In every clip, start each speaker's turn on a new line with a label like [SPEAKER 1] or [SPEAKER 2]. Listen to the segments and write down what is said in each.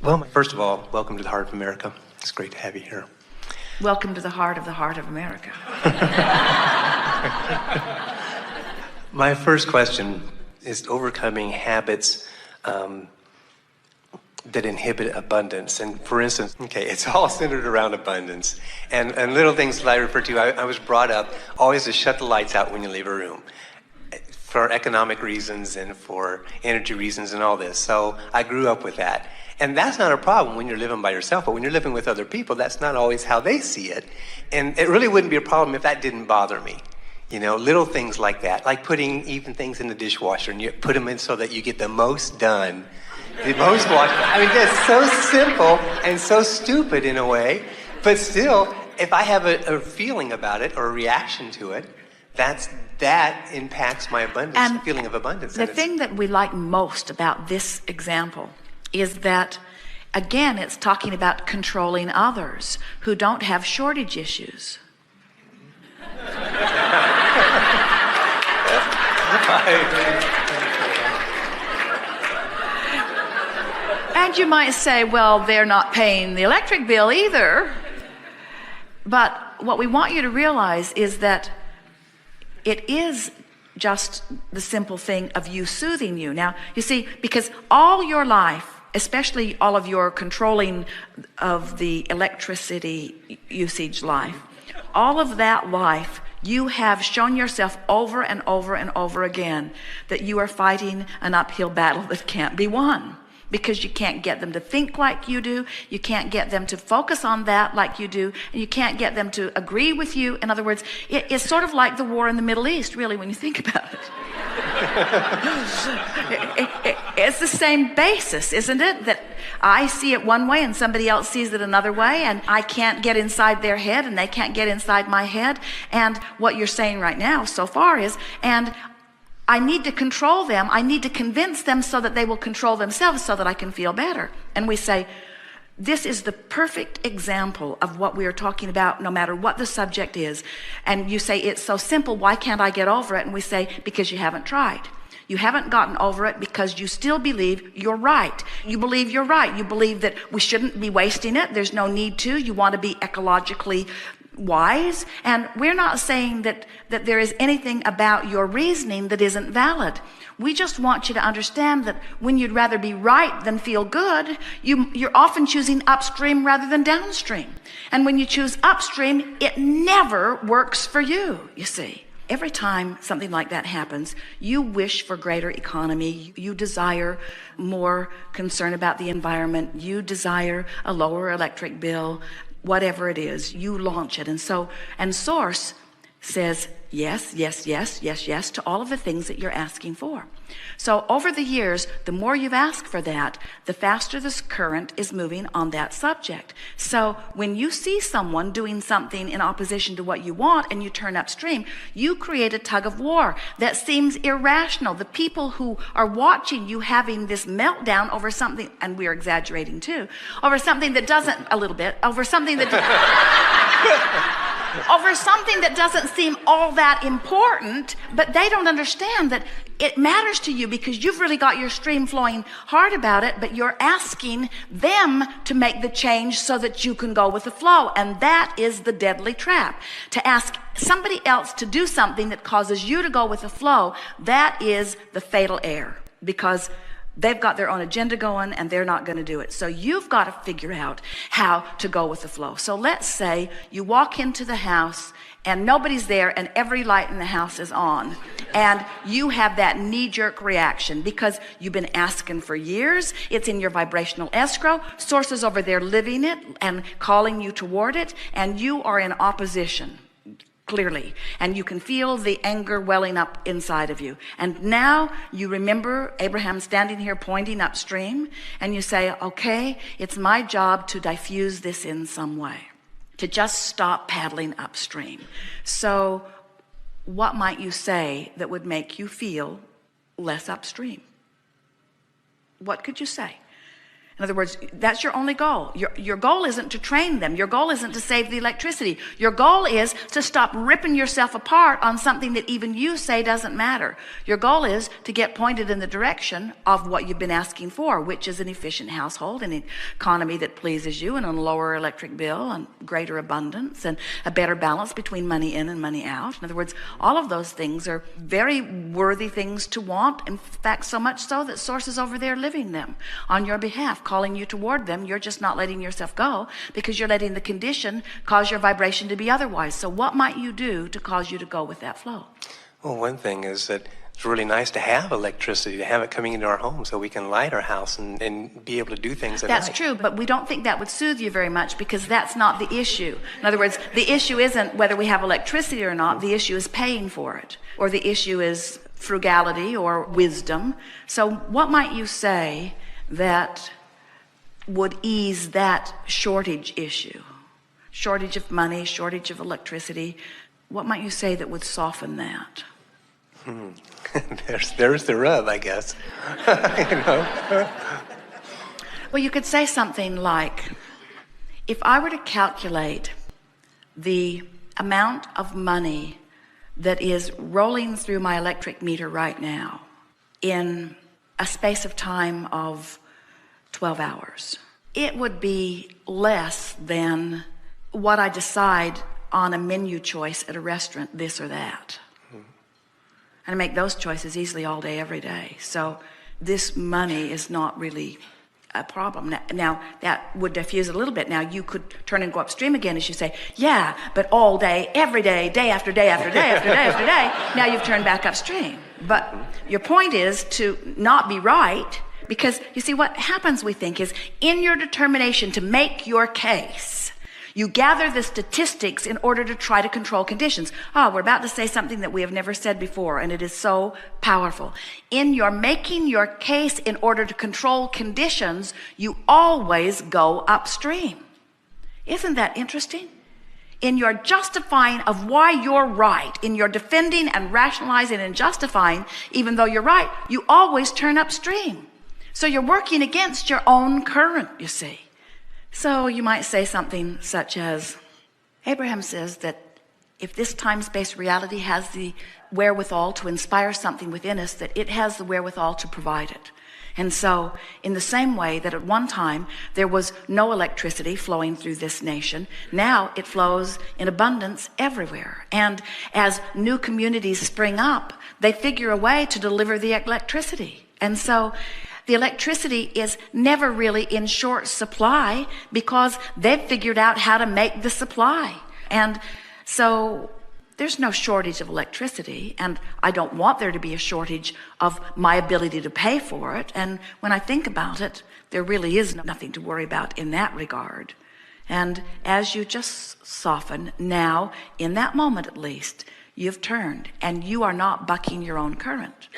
[SPEAKER 1] Well, first of all, welcome to the Heart of America. It's great to have you here.
[SPEAKER 2] Welcome to the heart of America.
[SPEAKER 1] My first question is overcoming habits that inhibit abundance. And for instance, it's all centered around abundance. And little things that I refer to, I was brought up always to shut the lights out when you leave a room for economic reasons and for energy reasons and all this. So I grew up with that. And that's not a problem when you're living by yourself, but when you're living with other people, that's not always how they see it. And it really wouldn't be a problem if that didn't bother me. You know, little things like that, like putting even things in the dishwasher and you put them in so that you get the most done, the most washed. I mean, that's so simple and so stupid in a way, but still, if I have a feeling about it or a reaction to it, that impacts my abundance, feeling of abundance.
[SPEAKER 2] The thing that we like most about this example is that, again, it's talking about controlling others who don't have shortage issues. And you might say, well, they're not paying the electric bill either. But what we want you to realize is that it is just the simple thing of you soothing you. Now, you see, because all your life, especially all of your controlling of the electricity usage life, all of that life, you have shown yourself over and over and over again that you are fighting an uphill battle that can't be won. Because you can't get them to think like you do, you can't get them to focus on that like you do, and you can't get them to agree with you. In other words, it's sort of like the war in the Middle East, really, when you think about it. It's the same basis, isn't it? That I see it one way and somebody else sees it another way, and I can't get inside their head and they can't get inside my head. And what you're saying right now so far is, and I need to control them. I need to convince them so that they will control themselves so that I can feel better. And we say, this is the perfect example of what we are talking about, no matter what the subject is. And you say, it's so simple, why can't I get over it? And we say, because you haven't tried. You haven't gotten over it because you still believe you're right. You believe you're right. You believe that we shouldn't be wasting it. There's no need to. You want to be ecologically wise. And we're not saying that there is anything about your reasoning that isn't valid. We just want you to understand that when you'd rather be right than feel good, you're often choosing upstream rather than downstream. And when you choose upstream, it never works for you, you see. Every time something like that happens, you wish for greater economy. You desire more concern about the environment. You desire a lower electric bill. Whatever it is, you launch it. And Source says yes, yes, yes, yes, yes to all of the things that you're asking for. So over the years, the more you've asked for that, the faster this current is moving on that subject. So when you see someone doing something in opposition to what you want and you turn upstream, you create a tug of war that seems irrational. The people who are watching you having this meltdown over something, and we're exaggerating too, over something that doesn't, a little bit, over something that over something that doesn't seem all that important, but they don't understand that it matters to you because you've really got your stream flowing hard about it, but you're asking them to make the change so that you can go with the flow. And that is the deadly trap. To ask somebody else to do something that causes you to go with the flow, that is the fatal error, because they've got their own agenda going and they're not going to do it. So you've got to figure out how to go with the flow. So let's say you walk into the house and nobody's there and every light in the house is on. And you have that knee-jerk reaction because you've been asking for years. It's in your vibrational escrow. Source is over there living it and calling you toward it. And you are in opposition. Clearly, and you can feel the anger welling up inside of you. And now you remember Abraham standing here pointing upstream, and you say, okay, it's my job to diffuse this in some way, to just stop paddling upstream. So what might you say that would make you feel less upstream? What could you say? In other words, that's your only goal. Your goal isn't to train them. Your goal isn't to save the electricity. Your goal is to stop ripping yourself apart on something that even you say doesn't matter. Your goal is to get pointed in the direction of what you've been asking for, which is an efficient household, an economy that pleases you, and a lower electric bill, and greater abundance, and a better balance between money in and money out. In other words, all of those things are very worthy things to want. In fact, so much so that sources over there living them on your behalf, calling you toward them. You're just not letting yourself go because you're letting the condition cause your vibration to be otherwise. So what might you do to cause you to go with that flow?
[SPEAKER 1] Well, one thing is that it's really nice to have electricity, to have it coming into our home so we can light our house and be able to do things at night.
[SPEAKER 2] That's true, but we don't think that would soothe you very much because that's not the issue. In other words, the issue isn't whether we have electricity or not. The issue is paying for it, or the issue is frugality or wisdom. So what might you say that would ease that shortage issue? Shortage of money, shortage of electricity. What might you say that would soften that?
[SPEAKER 1] There's the rub, I guess. You know?
[SPEAKER 2] Well, you could say something like, if I were to calculate the amount of money that is rolling through my electric meter right now in a space of time of 12 hours, it would be less than what I decide on a menu choice at a restaurant, this or that. And I make those choices easily all day, every day. So this money is not really a problem. Now that would diffuse a little bit. Now you could turn and go upstream again as you say, yeah, but all day, every day, day after day after day after day after day, now you've turned back upstream. But your point is to not be right, because you see what happens, we think, is in your determination to make your case, you gather the statistics in order to try to control conditions. We're about to say something that we have never said before, and it is so powerful. In your making your case in order to control conditions, you always go upstream. Isn't that interesting? In your justifying of why you're right, in your defending and rationalizing and justifying, even though you're right, you always turn upstream. So you're working against your own current, you see. So you might say something such as, Abraham says that if this time-space reality has the wherewithal to inspire something within us, that it has the wherewithal to provide it. And so in the same way that at one time there was no electricity flowing through this nation, now it flows in abundance everywhere. And as new communities spring up, they figure a way to deliver the electricity. And so the electricity is never really in short supply because they've figured out how to make the supply. And so there's no shortage of electricity, and I don't want there to be a shortage of my ability to pay for it. And when I think about it, there really is nothing to worry about in that regard. And as you just soften now, in that moment at least, you've turned, and you are not bucking your own current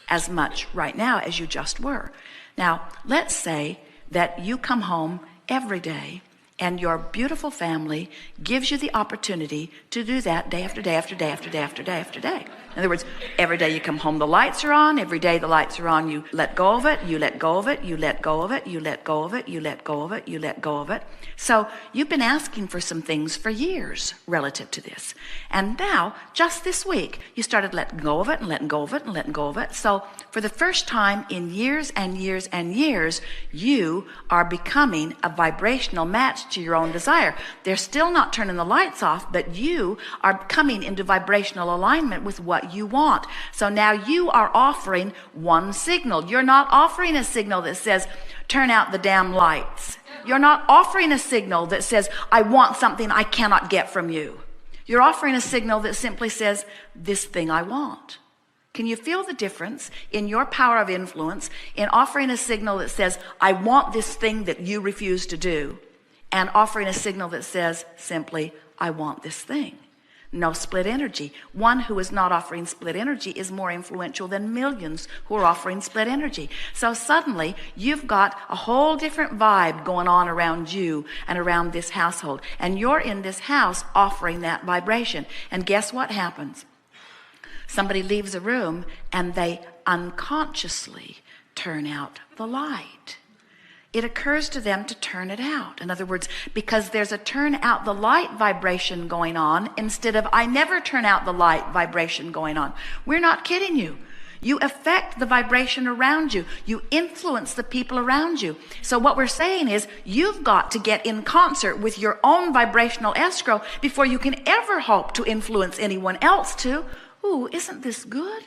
[SPEAKER 2] as much right now as you just were. Now, let's say that you come home every day and your beautiful family gives you the opportunity to do that day after day after day after day after day after day. In other words, every day you come home, the lights are on. Every day the lights are on, you let go of it, you let go of it, you let go of it, you let go of it, you let go of it, you let go of it. So you've been asking for some things for years relative to this. And now, just this week, you started letting go of it and letting go of it and letting go of it. So for the first time in years and years and years, you are becoming a vibrational match to your own desire. They're still not turning the lights off, but you are coming into vibrational alignment with what you want. So now you are offering one signal. You're not offering a signal that says, turn out the damn lights. You're not offering a signal that says, I want something I cannot get from you. You're offering a signal that simply says, this thing I want. Can you feel the difference in your power of influence in offering a signal that says, I want this thing that you refuse to do, and offering a signal that says simply, I want this thing? No split energy. One who is not offering split energy is more influential than millions who are offering split energy. So suddenly you've got a whole different vibe going on around you and around this household. And you're in this house offering that vibration. And guess what happens? Somebody leaves a room and they unconsciously turn out the light. it occurs to them to turn it out. In other words, because there's a turn out the light vibration going on instead of I never turn out the light vibration going on. We're not kidding you. You affect the vibration around you. You influence the people around you. So what we're saying is you've got to get in concert with your own vibrational escrow before you can ever hope to influence anyone else to. Ooh, isn't this good?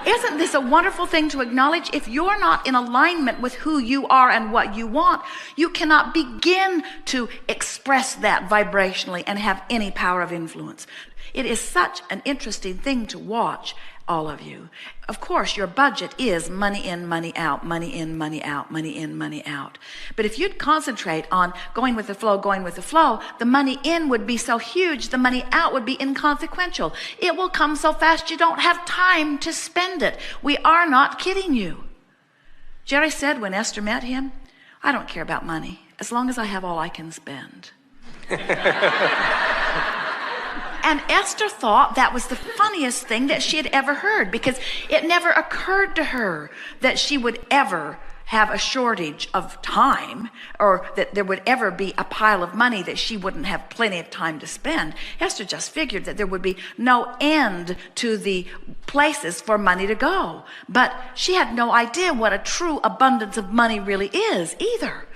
[SPEAKER 2] Isn't this a wonderful thing to acknowledge? If you're not in alignment with who you are and what you want, you cannot begin to express that vibrationally and have any power of influence. It is such an interesting thing to watch, all of you. Of course, your budget is money in, money out, money in, money out, money in, money out. But if you'd concentrate on going with the flow, the money in would be so huge, the money out would be inconsequential. It will come so fast you don't have time to spend it. We are not kidding you. Jerry said when Esther met him, I don't care about money as long as I have all I can spend. And Esther thought that was the funniest thing that she had ever heard, because it never occurred to her that she would ever have a shortage of time, or that there would ever be a pile of money that she wouldn't have plenty of time to spend. Esther just figured that there would be no end to the places for money to go. But she had no idea what a true abundance of money really is either.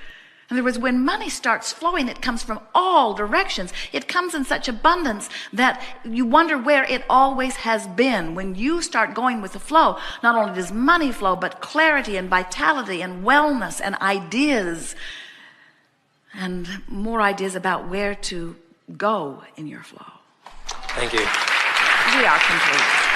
[SPEAKER 2] In other words, when money starts flowing, it comes from all directions. It comes in such abundance that you wonder where it always has been. When you start going with the flow, not only does money flow, but clarity and vitality and wellness and ideas, and more ideas about where to go in your flow.
[SPEAKER 1] Thank you.
[SPEAKER 2] We are complete.